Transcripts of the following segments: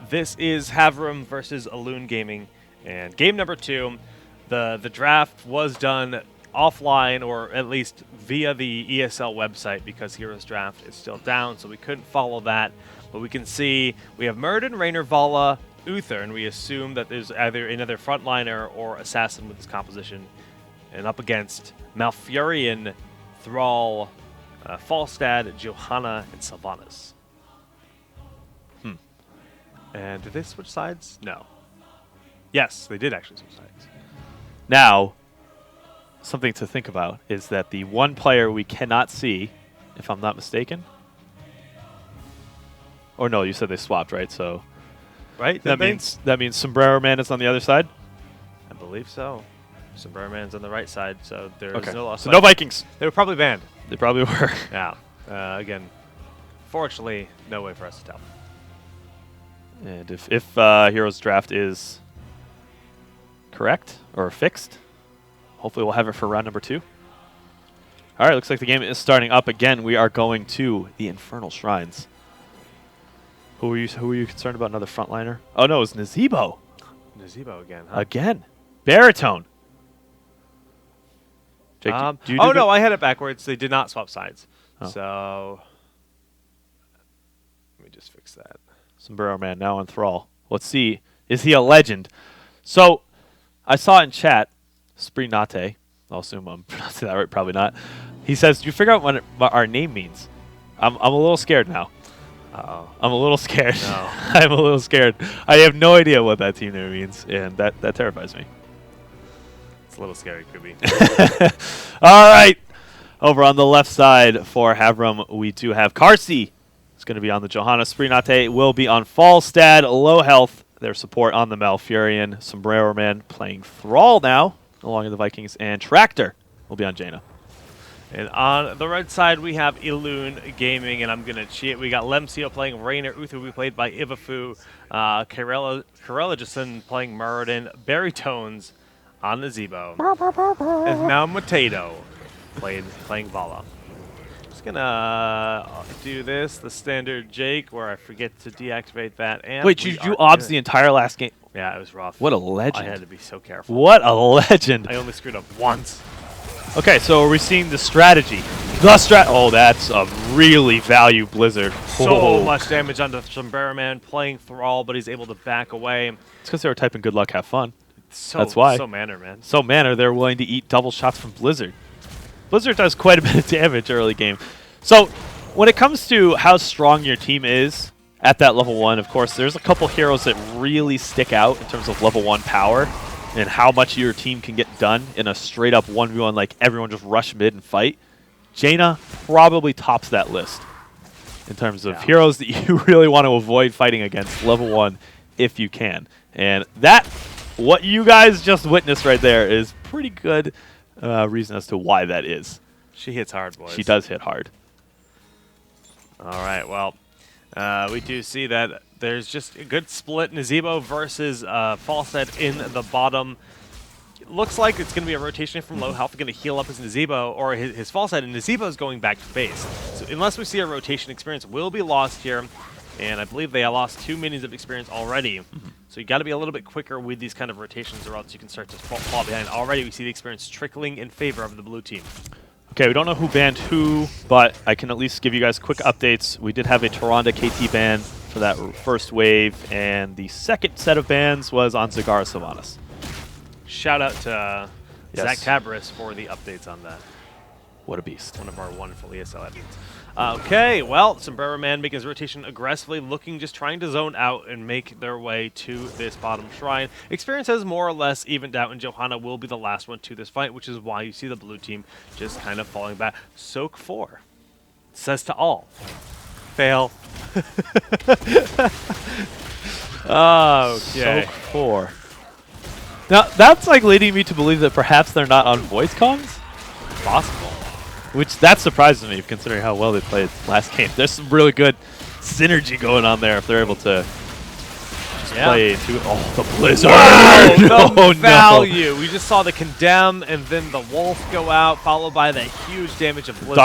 This is Haverom versus Elune Gaming, and game number 2. The draft was done offline, or at least via the ESL website, because Heroes Draft is still down, so we couldn't follow that. But we can see we have Muradin, Raynor, Vala, Uther, and we assume that there's either another frontliner or assassin with this composition. And up against Malfurion, Thrall, Falstad, Johanna, and Sylvanas. And did they switch sides? No. Yes, they did actually switch sides. Now, something to think about is that the one player we cannot see, if I'm not mistaken, or no, you said they swapped, right? So, right? that means Sombrero Man is on the other side. I believe so. Sombrero Man's on the right side, so there's no loss. So no Vikings. They were probably banned. They probably were. Yeah. Again, fortunately, no way for us to tell. And if Heroes Draft is correct or fixed, hopefully we'll have it for round number 2. All right, looks like the game is starting up again. We are going to the Infernal Shrines. Who were you concerned about? Another frontliner? Oh no, it was Nazebo. Nazebo again, huh? Again. Baritone. Jake, no, I had it backwards. They did not swap sides. Oh. So let me just fix that. Sombrero Man now on Thrall. Let's see. Is he a legend? So, I saw in chat, Sprinate, I'll assume I'm pronouncing that right, probably not. He says, do you figure out what our name means? I'm a little scared now. Uh-oh. I'm a little scared. No. I'm a little scared. I have no idea what that team name means, and that terrifies me. It's a little scary, Kubi. All right. Over on the left side for Haverom, we do have Karsi. It's going to be on the Johanna. Sprinate will be on Falstad. Low health. Their support on the Malfurion. Sombrero Man playing Thrall now, along with the Vikings. And Tractor will be on Jaina. And on the right side, we have Elune Gaming, and I'm going to cheat. We got Lemsio playing Raynor. Uther will be played by Ivafu. Karelajason playing Muradin. Baritones on the Zebo. And now Matedo playing Vala. Gonna do this, the standard Jake, where I forget to deactivate that. And wait, you obs the entire last game? Yeah, it was rough. What a legend. I had to be so careful. What a legend. I only screwed up once. Okay, so are we seeing the strategy? Oh, that's a really value Blizzard. So much damage onto Sombrero Man playing Thrall, but he's able to back away. It's because they were typing good luck, have fun. That's why. So manner, man. So manner, they're willing to eat double shots from Blizzard. Blizzard does quite a bit of damage early game. So, when it comes to how strong your team is at that level 1, of course, there's a couple heroes that really stick out in terms of level 1 power and how much your team can get done in a straight-up 1v1, like everyone just rush mid and fight. Jaina probably tops that list in terms of heroes that you really want to avoid fighting against level 1 if you can. And that, what you guys just witnessed right there, is pretty good reason as to why that is. She hits hard, boys. She does hit hard. All right, well, we do see that there's just a good split. Nazebo versus Falstad in the bottom. It looks like it's going to be a rotation from low health. Going to heal up his Nazebo, or his Falstad, and Nazebo is going back to base. So unless we see a rotation, experience will be lost here. And I believe they lost 2 minions of experience already. So you got to be a little bit quicker with these kind of rotations, or else you can start to fall behind. Already we see the experience trickling in favor of the blue team. Okay, we don't know who banned who, but I can at least give you guys quick updates. We did have a Tyrande KT ban for that first wave, and the second set of bans was on Zagara Sylvanas. Shout out to Zach Tabris for the updates on that. What a beast. One of our wonderful ESL admins. Okay, well, Sombrero Man making his rotation aggressively, trying to zone out and make their way to this bottom shrine. Experience has more or less evened out, and Johanna will be the last one to this fight, which is why you see the blue team just kind of falling back. Soak 4 says to all. Fail. Okay. Soak 4. Now, that's like leading me to believe that perhaps they're not on voice comms? Possible. Which, that surprises me, considering how well they played last game. There's some really good synergy going on there if they're able to just play into... Oh, the Blizzard! Wow, Oh, value! no. We just saw the Condemn and then the Wolf go out, followed by the huge damage of Blizzard.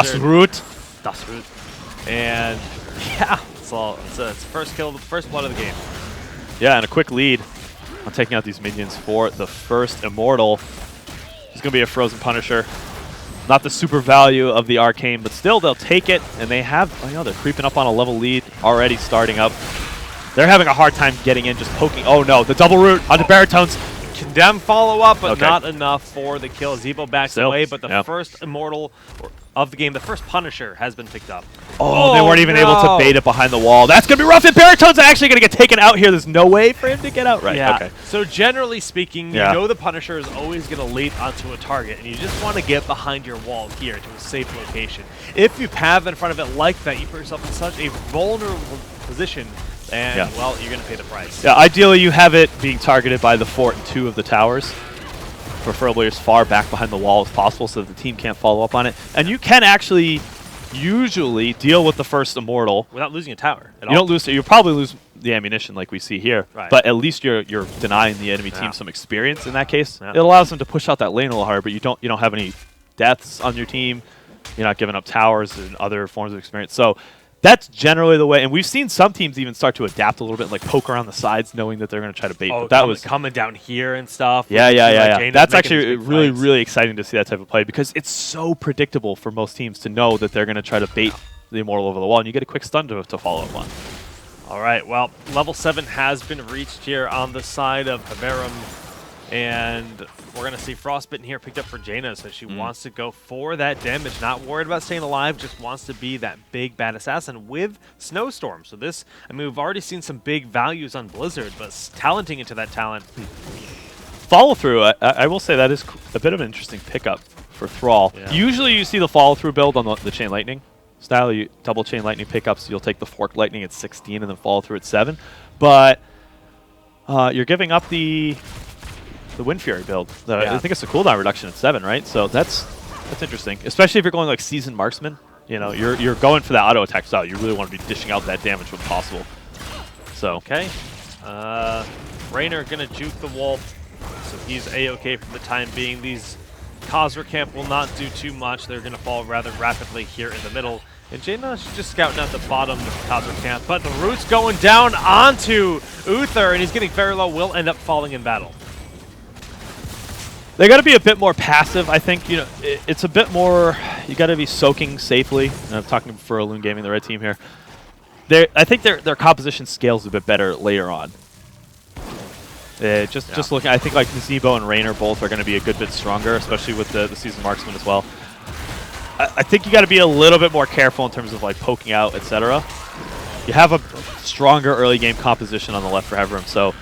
Das Root. And, yeah, so it's first kill, first blood of the game. Yeah, and a quick lead on taking out these minions for the first Immortal. He's going to be a Frozen Punisher. Not the super value of the Arcane, but still they'll take it, and they have, they're creeping up on a level lead, already starting up. They're having a hard time getting in, just poking. Oh no, the double root onto Baritones. Condemn follow-up, but not enough for the kill. Zebo backs Still, away, but the first Immortal of the game, the first Punisher, has been picked up. Oh, they weren't even able to bait it behind the wall. That's going to be rough, and Baritone's actually going to get taken out here. There's no way for him to get out. Right, yeah. okay. So generally speaking, you know the Punisher is always going to leap onto a target, and you just want to get behind your wall here to a safe location. If you path in front of it like that, you put yourself in such a vulnerable position, and, well, you're going to pay the price. Yeah, ideally you have it being targeted by the fort and 2 of the towers. Preferably as far back behind the wall as possible so that the team can't follow up on it. And you can actually usually deal with the first Immortal without losing a tower at all. You don't lose, you'll probably lose the ammunition like we see here, but at least you're denying the enemy team some experience in that case. It allows them to push out that lane a little harder, but you don't have any deaths on your team. You're not giving up towers and other forms of experience. So that's generally the way, and we've seen some teams even start to adapt a little bit, like poke around the sides, knowing that they're going to try to bait. Oh, but that was coming down here and stuff. Yeah. That's actually really exciting to see that type of play because it's so predictable for most teams to know that they're going to try to bait the Immortal over the wall, and you get a quick stun to follow up on. All right, well, level 7 has been reached here on the side of Haverom, and we're going to see Frostbitten here picked up for Jaina, so she wants to go for that damage, not worried about staying alive, just wants to be that big bad assassin with Snowstorm. So this, I mean, we've already seen some big values on Blizzard, but talenting into that talent. Follow-through, I will say that is a bit of an interesting pickup for Thrall. Yeah. Usually you see the follow-through build on the Chain Lightning style. You double Chain Lightning pickups, you'll take the Forked Lightning at 16 and then follow through at 7. But you're giving up the Wind Fury build. I think it's a cooldown reduction at 7, right? So that's interesting, especially if you're going like Seasoned Marksman. You know, you're going for that auto attack style. You really want to be dishing out that damage when possible. So okay, Raynor gonna juke the Wolf, so he's a-okay for the time being. These Khazra camp will not do too much. They're gonna fall rather rapidly here in the middle. And Jaina's just scouting out the bottom of the Khazra camp, but the root's going down onto Uther, and he's getting very low. Will end up falling in battle. They got to be a bit more passive, I think. You know, it's a bit more. You got to be soaking safely. And I'm talking for Elune Gaming, the red team here. I think their composition scales a bit better later on. Just looking, I think like Zebo and Raynor both are going to be a good bit stronger, especially with the Seasoned Marksman as well. I think you got to be a little bit more careful in terms of like poking out, etc. You have a stronger early game composition on the left for Haverom, so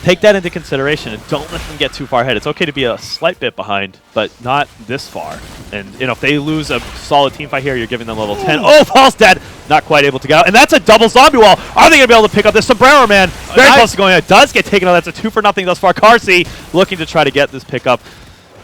take that into consideration and don't let them get too far ahead. It's okay to be a slight bit behind, but not this far. And you know, if they lose a solid team fight here, you're giving them level 10. Oh, Paul's dead! Not quite able to get out. And that's a double zombie wall. Are they going to be able to pick up this Sombrero Man? Very close to going out. Does get taken out. That's a 2-for-0 thus far. Carsey looking to try to get this pickup.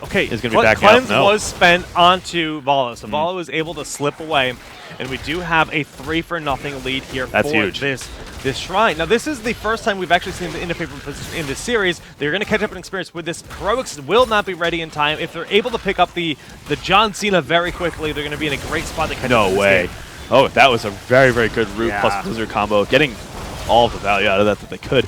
Okay, is going to be backing Cleanse out. No. was spent onto Vala, so Vala was able to slip away, and we do have a 3-for-0 lead here for huge. this shrine. Now, this is the first time we've actually seen the interfavorable position in this series. They're going to catch up in experience with this. Heroics will not be ready in time. If they're able to pick up the John Cena very quickly, they're going to be in a great spot to catch up. No way. Oh, that was a very, very good root plus Blizzard combo. Getting all of the value out of that they could.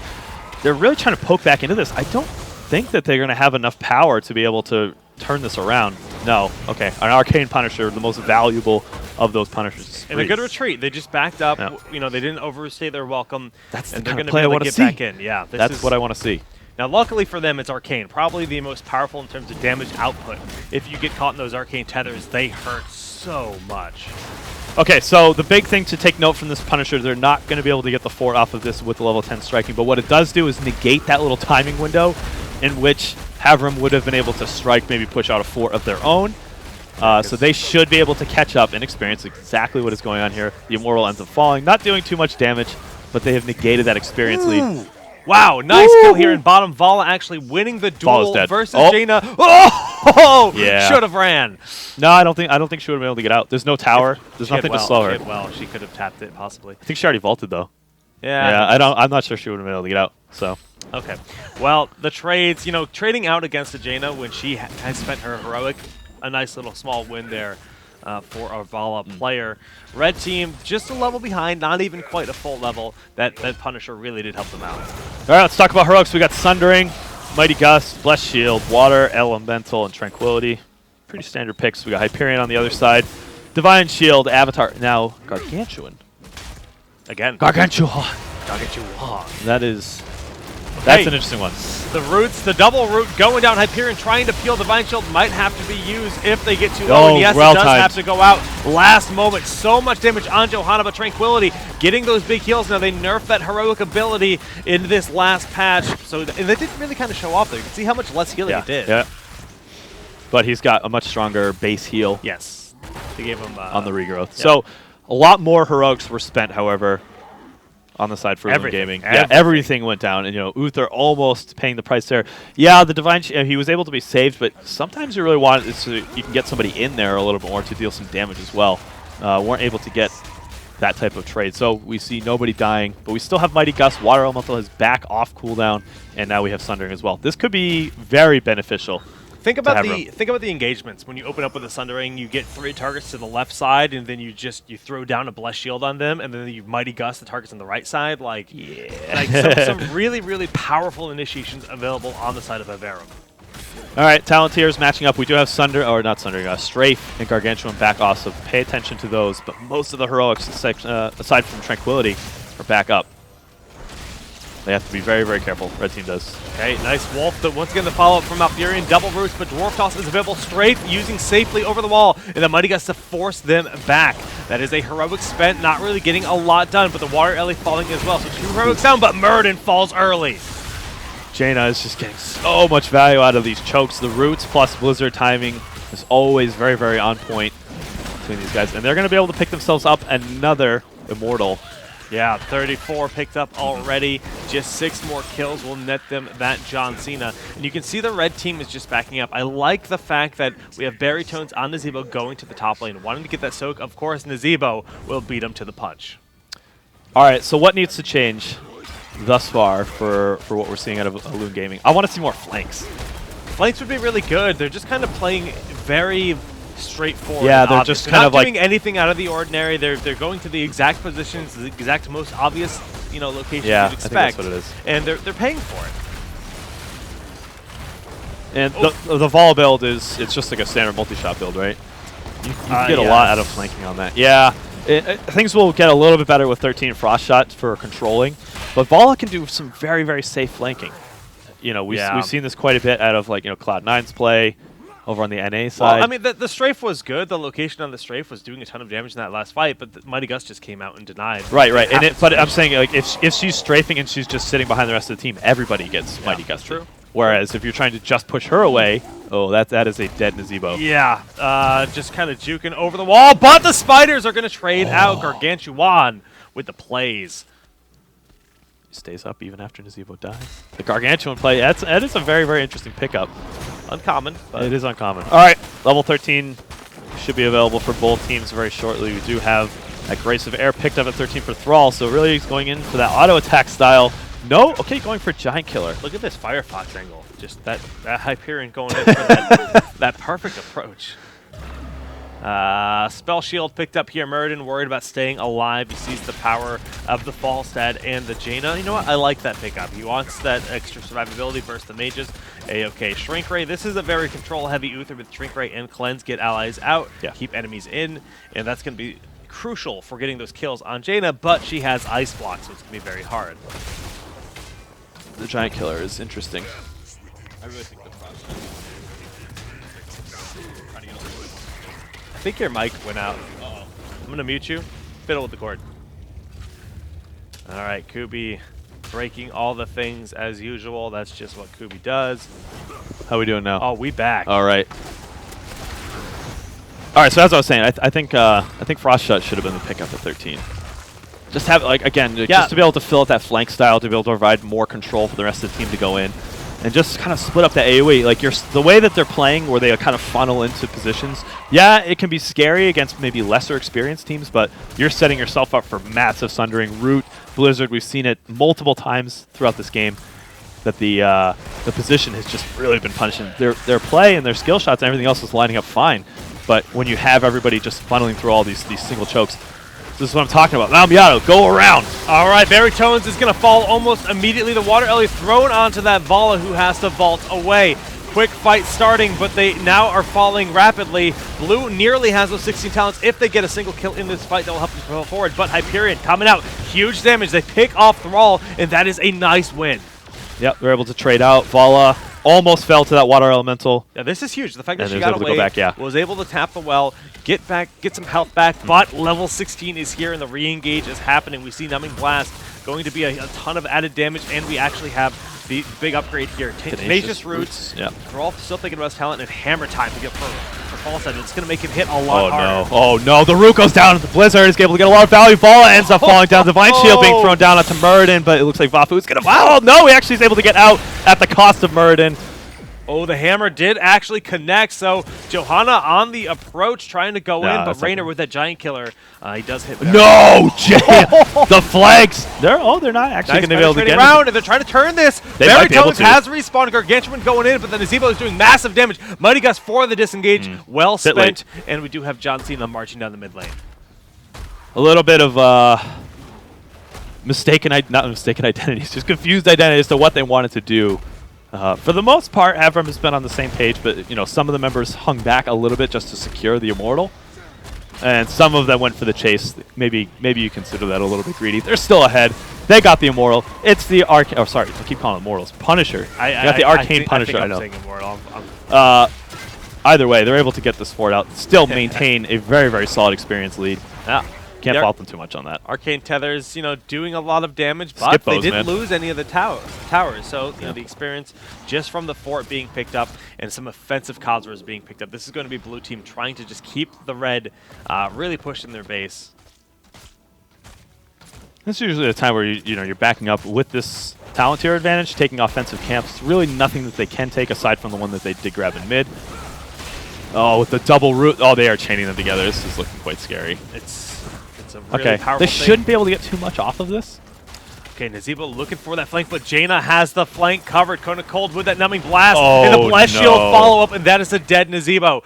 They're really trying to poke back into this. I don't think that they're going to have enough power to be able to turn this around. No. Okay. An Arcane Punisher, the most valuable of those Punishers. And a good retreat. They just backed up. Yeah. You know, they didn't overstay their welcome. That's and the they're kind going of play I want to see. Back in. Yeah, that's what I want to see. Now, luckily for them, it's Arcane. Probably the most powerful in terms of damage output. If you get caught in those Arcane tethers, they hurt so much. Okay, so the big thing to take note from this Punisher, they're not going to be able to get the fort off of this with the level 10 striking, but what it does do is negate that little timing window in which Haverom would have been able to strike, maybe push out a fort of their own. So they should be able to catch up and experience exactly what is going on here. The Immortal ends up falling, not doing too much damage, but they have negated that experience lead. Wow, nice kill here in bottom. Vala actually winning the duel versus Jaina. Oh, yeah. Should have ran. No, I don't think she would have been able to get out. There's no tower. There's nothing to slow her. Well, she could have tapped it possibly. I think she already vaulted though. Yeah. I'm not sure she would have been able to get out. So. Okay. Well, the trades, you know, trading out against the Jaina when she has spent her heroic, a nice little small win there. for a Vala player. Red team just a level behind, not even quite a full level. That Punisher really did help them out. All right, let's talk about heroics. We got Sundering, Mighty Gust, Blessed Shield, Water, Elemental, and Tranquility. Pretty standard picks. We got Hyperion on the other side, Divine Shield, Avatar, now Gargantuan. Again. Gargantuan. That is... That's an interesting one. The roots, the double root going down Hyperion, trying to peel Divine Shield might have to be used if they get too low. And yes, it does have to go out. Last moment, so much damage on Johanna, but Tranquility getting those big heals. Now they nerfed that heroic ability in this last patch, so and they didn't really kind of show off there. You can see how much less healing it did. Yeah. But he's got a much stronger base heal. Yes. They gave him on the regrowth. Yeah. So a lot more heroics were spent, however, on the side for Elune Gaming. Yeah, everything went down, and Uther almost paying the price there. Yeah, the Divine he was able to be saved, but sometimes you really want it so you can get somebody in there a little bit more to deal some damage as well. Weren't able to get that type of trade, so we see nobody dying, but we still have Mighty Gust. Water Elemental is back off cooldown, and now we have Sundering as well. This could be very beneficial. Think about the engagements. When you open up with a Sundering, you get 3 targets to the left side, and then you throw down a Blessed Shield on them, and then you Mighty Gust the targets on the right side. Like some really, really powerful initiations available on the side of Haverom. All right, Talonteers matching up. We do have Strafe and Gargantuan back off, so pay attention to those. But most of the heroics, aside from Tranquility, are back up. They have to be very, very careful. Red team does. Okay, nice Wolf. Once again, the follow-up from Malfurion. Double roots, but Dwarf Toss is available. Strafe using safely over the wall, and the Mighty Gust to force them back. That is a heroic spent, not really getting a lot done, but the Water Ellie falling as well. So 2 heroics down, but Murden falls early. Jaina is just getting so much value out of these chokes. The roots plus Blizzard timing is always very, very on point between these guys. And they're going to be able to pick themselves up another Immortal. Yeah, 34 picked up already. Just 6 more kills will net them that John Cena. And you can see the red team is just backing up. I like the fact that we have Barytones on Nazeebo going to the top lane, wanting to get that soak. Of course, Nazeebo will beat him to the punch. All right, so what needs to change thus far for what we're seeing out of Elune Gaming? I want to see more flanks. Flanks would be really good. They're just kind of playing very straightforward. Yeah, they're just kind of not doing anything out of the ordinary. They're going to the exact positions, the exact most obvious locations you'd expect. I think that's what it is. And they're paying for it. And the Vala build it's just like a standard multi-shot build, right? You can get a lot out of flanking on that. Yeah, things will get a little bit better with 13 Frost Shot for controlling, but Vala can do some very, very safe flanking. We've seen this quite a bit out of Cloud9's play. Over on the NA side. Well, I mean, the strafe was good. The location on the strafe was doing a ton of damage in that last fight, but the Mighty Gust just came out and denied. Right. But I'm saying, if she's strafing and she's just sitting behind the rest of the team, everybody gets Mighty Gust. True. Whereas if you're trying to just push her away, that is a dead Nazeebo. Yeah, just kind of juking over the wall, but the Spiders are going to trade out Gargantuan with the plays. Stays up even after Nazeebo dies. The Gargantuan play, that is a very, very interesting pickup. Uncommon, but it is uncommon. All right, level 13 should be available for both teams very shortly. We do have that Grace of Air picked up at 13 for Thrall, so really he's going in for that auto attack style. No, okay, going for Giant Killer. Look at this Firefox angle. Just that Hyperion going in for that perfect approach. Spell Shield picked up here. Murden worried about staying alive. He sees the power of the Falstad and the Jaina. You know what? I like that pickup. He wants that extra survivability versus the mages. A-okay. Shrink Ray. This is a very control-heavy Uther with Shrink Ray and Cleanse. Get allies out, keep enemies in, and that's going to be crucial for getting those kills on Jaina, but she has Ice Block, so it's going to be very hard. The Giant Killer is interesting. I really think the I think your mic went out. I'm going to mute you. Fiddle with the cord. All right, Kubi breaking all the things as usual. That's just what Kubi does. How we doing now? Oh, we back. All right. All right, so as I was saying, I think Frost Shot should have been the pickup at 13. Just have, just to be able to fill out that flank style, to be able to provide more control for the rest of the team to go in. And just kind of split up the AoE. The way that they're playing, where they kind of funnel into positions, yeah, it can be scary against maybe lesser experienced teams, but you're setting yourself up for massive Sundering. Root, Blizzard, we've seen it multiple times throughout this game, that the position has just really been punishing. Their play and their skill shots and everything else is lining up fine. But when you have everybody just funneling through all these single chokes, this is what I'm talking about. Now Miato, go around. All right, Baritones is going to fall almost immediately. The Water Ellie thrown onto that Vala, who has to vault away. Quick fight starting, but they now are falling rapidly. Blue nearly has those 16 talents. If they get a single kill in this fight, that will help them propel forward. But Hyperion coming out, huge damage. They pick off Thrall, and that is a nice win. Yep, they're able to trade out. Vala almost fell to that water elemental. Yeah, this is huge. The fact that And she was got able to away, go back, yeah. was able to tap the well, get some health back, but level 16 is here and the re-engage is happening. We see Numbing Blast going to be a ton of added damage, and we actually have the big upgrade here. Tenacious Roots. Yep. We're all still thinking about his talent, and Hammer Time to get for Falstad. It's going to make him hit a lot harder. Oh no, the root goes down. The Blizzard is able to get a lot of value. Vala ends up falling down. Divine Shield being thrown down onto Muradin, but it looks like Vafu is going to fall. No, he actually is able to get out at the cost of Muradin. Oh, the hammer did actually connect, so Johanna on the approach trying to go in, but Raynor with that giant killer, he does hit there. No, Jay! The flags! They're not actually going to be able to get around, and they're trying to turn this. Baritones has respawned, Gargantuan going in, but then Azebo is doing massive damage. Mighty Gust for the disengage, well spent, and we do have John Cena marching down the mid lane. A little bit of not mistaken identities, just confused identity as to what they wanted to do. For the most part, Haverom has been on the same page, but some of the members hung back a little bit just to secure the Immortal, and some of them went for the chase. Maybe you consider that a little bit greedy. They're still ahead. They got the Immortal. It's the Arcane. Oh, sorry, I keep calling it Immortals. Punisher. I got the Arcane Punisher. I know. Immortal. Either way, they're able to get this fort out. Still maintain a very, very solid experience lead. Yeah. Can't fault them too much on that. Arcane Tethers, doing a lot of damage, but they didn't lose any of the towers. So, the experience just from the fort being picked up and some offensive Cosmos being picked up. This is going to be blue team trying to just keep the red really pushing their base. This is usually a time where you're backing up with this talent tier advantage, taking offensive camps. Really nothing that they can take aside from the one that they did grab in mid. Oh, with the double root. Oh, they are chaining them together. This is looking quite scary. It's a really powerful they shouldn't be able to get too much off of this. Okay, Nazebo looking for that flank, but Jaina has the flank covered. Kona Cold with that numbing blast, and the blast shield follow-up, and that is a dead Nazebo.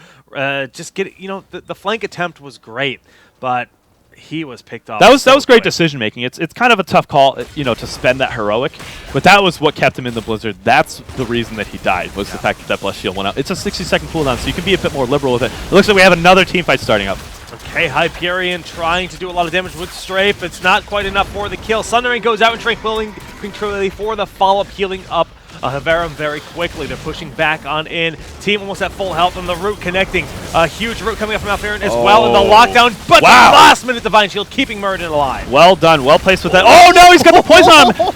Just get the flank attempt was great, but he was picked off. That was great decision making. It's kind of a tough call, to spend that heroic, but that was what kept him in the blizzard. That's the reason that he died, was the fact that that blast shield went out. It's a 60-second cooldown, so you can be a bit more liberal with it. It looks like we have another team fight starting up. Okay, Hyperion trying to do a lot of damage with Strafe. It's not quite enough for the kill. Sundering goes out and Tranquility for the follow-up, healing up Haverom very quickly. They're pushing back on in. Team almost at full health, and the root connecting. A huge root coming up from Alfaron as well in the lockdown, but the last-minute Divine Shield keeping Muradin alive. Well done. Well placed with that. Oh, no, he's got the poison on him.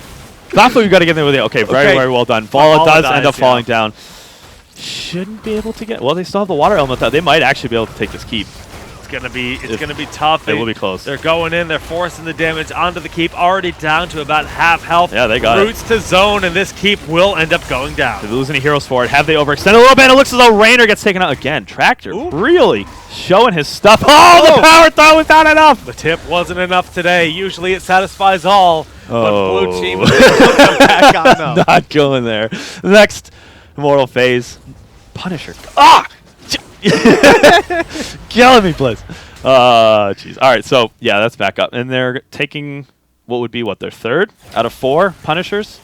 That's what you got to get there with it. Okay, very well done. Vala does end up falling down. Shouldn't be able to get... Well, they still have the water element, though. They might actually be able to take this keep. It's gonna be tough. It will be close. They're going in. They're forcing the damage onto the keep. Already down to about half health. Yeah, they got Roots to zone, and this keep will end up going down. Did they lose any heroes for it? Have they overextended a little bit? It looks as though Raynor gets taken out again. Tractor really showing his stuff. Oh, the power throw was not enough. The tip wasn't enough today. Usually it satisfies all, but blue team was back on them. Not going there. Next Immortal phase, Punisher. Killing me, please. Jeez. All right, so yeah, that's back up, and they're taking what would be their third out of 4 Punishers.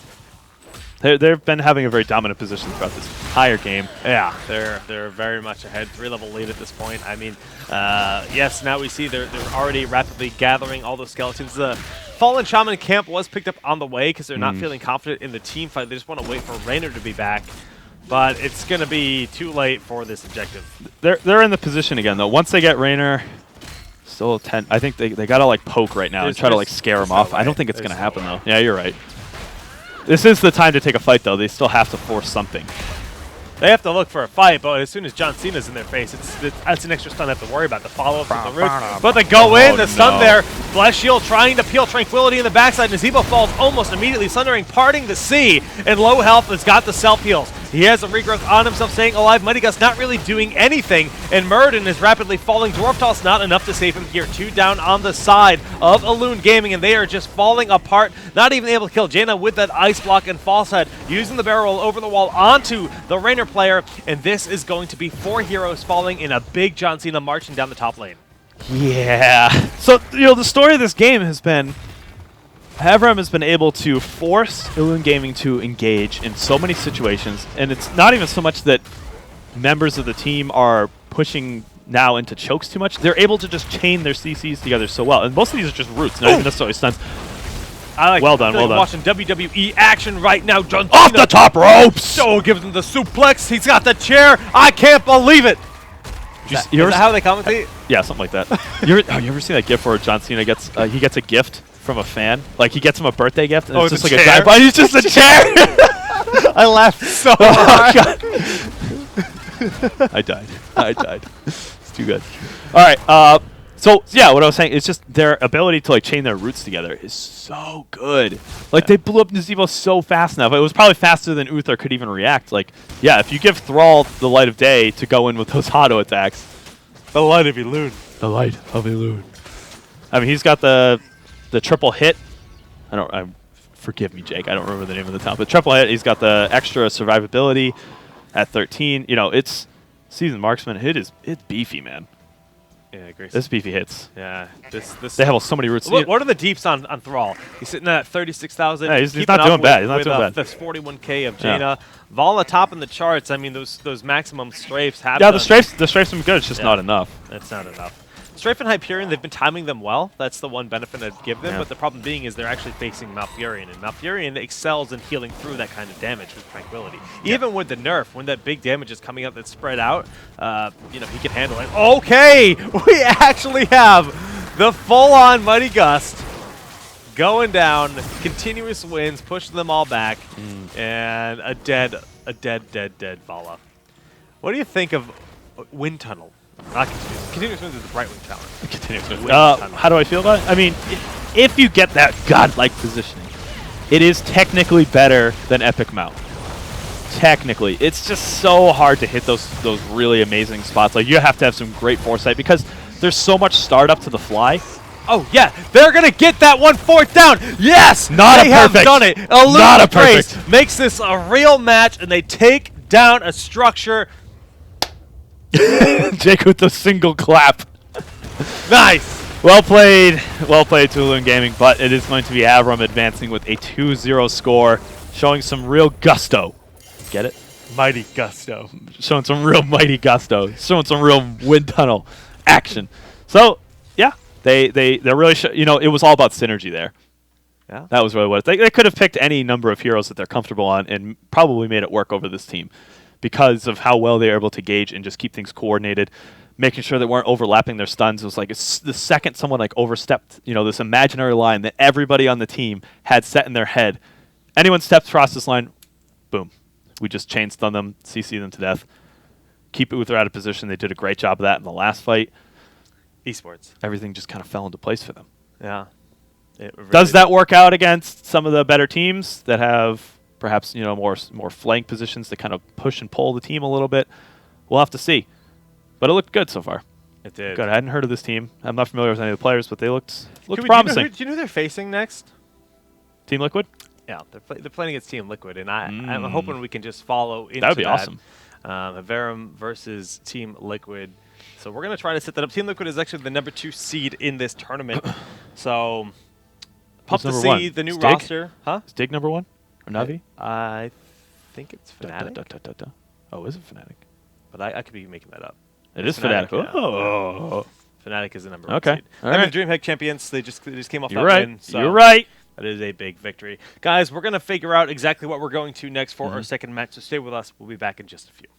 They've been having a very dominant position throughout this entire game. Yeah, they're very much ahead, 3-level lead at this point. I mean, yes, now we see they're already rapidly gathering all those skeletons. The Fallen Shaman camp was picked up on the way because they're not feeling confident in the team fight. They just want to wait for Raynor to be back. But it's going to be too late for this objective. They're in the position again, though. Once they get Raynor, still 10. I think they got to poke right now and try to scare him off. I don't think it's going to happen, though. Yeah, you're right. This is the time to take a fight, though. They still have to force something. They have to look for a fight, but as soon as John Cena's in their face, that's an extra stun they have to worry about. The follow-up from the root. But they go in, the stun there. Blast Shield trying to peel Tranquility in the backside. Nazebo falls almost immediately. Sundering parting the sea, and low health has got the self-heals. He has a regrowth on himself, staying alive. Mighty Gus not really doing anything, and Muradin is rapidly falling. Dwarf Toss not enough to save him here. 2 down on the side of Elune Gaming, and they are just falling apart. Not even able to kill Jaina with that ice block, and Falsehead using the barrel roll over the wall onto the Rainer player, and this is going to be 4 heroes falling in a big John Cena marching down the top lane. Yeah. So, the story of this game has been Haverom has been able to force Elune Gaming to engage in so many situations, and it's not even so much that members of the team are pushing now into chokes too much. They're able to just chain their CCs together so well, and most of these are just roots, not even necessarily stuns. I like well done. Watching WWE action right now. John Off Cena the top ropes! So gives him the suplex. He's got the chair. I can't believe it. Is that how they commentate? Yeah, something like that. you ever seen that GIF where John Cena gets he gets a gift from a fan? Like, he gets him a birthday gift, and it's just like a guy, but he's just a chair! I laughed so hard. I died. It's too good. All right, so, yeah, what I was saying is just their ability to, like, chain their roots together is so good. Like, they blew up Nazeebo so fast now. But it was probably faster than Uther could even react. Like, yeah, if you give Thrall the light of day to go in with those auto attacks. The light of Elune. The light of Elune. I mean, he's got the triple hit. Forgive me, Jake. I don't remember the name of the town. But triple hit, he's got the extra survivability at 13. It's Seasoned Marksman. It's beefy, man. Yeah, I agree. This beefy hits. Yeah. They have so many roots. What are the deeps on Thrall? He's sitting at 36,000. Yeah, he's not doing bad. He's not doing bad. That's 41K of Jaina. Yeah. Vala top in the charts. I mean, those maximum strafes have. Yeah, the strafes have been good. It's just not enough. It's not enough. Strafe and Hyperion, they've been timing them well. That's the one benefit I'd give them. Yeah. But the problem being is they're actually facing Malfurion, and Malfurion excels in healing through that kind of damage with Tranquility. Yeah. Even with the nerf, when that big damage is coming out that's spread out, he can handle it. Okay, we actually have the full-on Mighty Gust going down, continuous wins, pushing them all back, and a dead Vala. What do you think of Wind Tunnel? Not continuous wins is the Brightwing talent. Continuous wins. How do I feel about it? I mean, if you get that godlike positioning, it is technically better than Epic Mount. Technically. It's just so hard to hit those really amazing spots. Like, you have to have some great foresight because there's so much startup to the fly. Oh, yeah. They're going to get that 1/4 down. Yes! Not they a perfect. Have done it. Elune Not a perfect. Grace makes this a real match, and they take down a structure. Jake with the single clap. Nice. Well played to Elune Gaming, but it is going to be Haverom advancing with a 2-0 score, showing some real gusto. Get it? Mighty gusto. Showing some real mighty gusto. Showing some real wind tunnel action. So, yeah, they're really it was all about synergy there. Yeah. That was really what they could have picked any number of heroes that they're comfortable on and probably made it work over this team, because of how well they were able to gauge and just keep things coordinated, making sure they weren't overlapping their stuns. It was like the second someone overstepped, this imaginary line that everybody on the team had set in their head. Anyone steps across this line, boom. We just chain stun them, CC them to death, keep Uther out of position. They did a great job of that in the last fight. Esports. Everything just kind of fell into place for them. Yeah. Really Does that work out against some of the better teams that have perhaps more flank positions to kind of push and pull the team a little bit? We'll have to see. But it looked good so far. It did. Good. I hadn't heard of this team. I'm not familiar with any of the players, but they looked promising. Do you know who they're facing next? Team Liquid? Yeah, they're playing against Team Liquid, and I'm hoping we can just follow into that. That would be awesome. Haverom versus Team Liquid. So we're going to try to set that up. Team Liquid is actually the number 2 seed in this tournament. So pumped to see the new roster. Huh? Is Dig number 1? Or Navi? I think it's Fnatic. Oh, is it Fnatic? But I could be making that up. It is Fnatic. Yeah. Oh. Fnatic is the number 1 seed. All right. The DreamHack champions, they just came off You're that right. win. So You're right. That is a big victory. Guys, we're going to figure out exactly what we're going to next for our second match, so stay with us. We'll be back in just a few.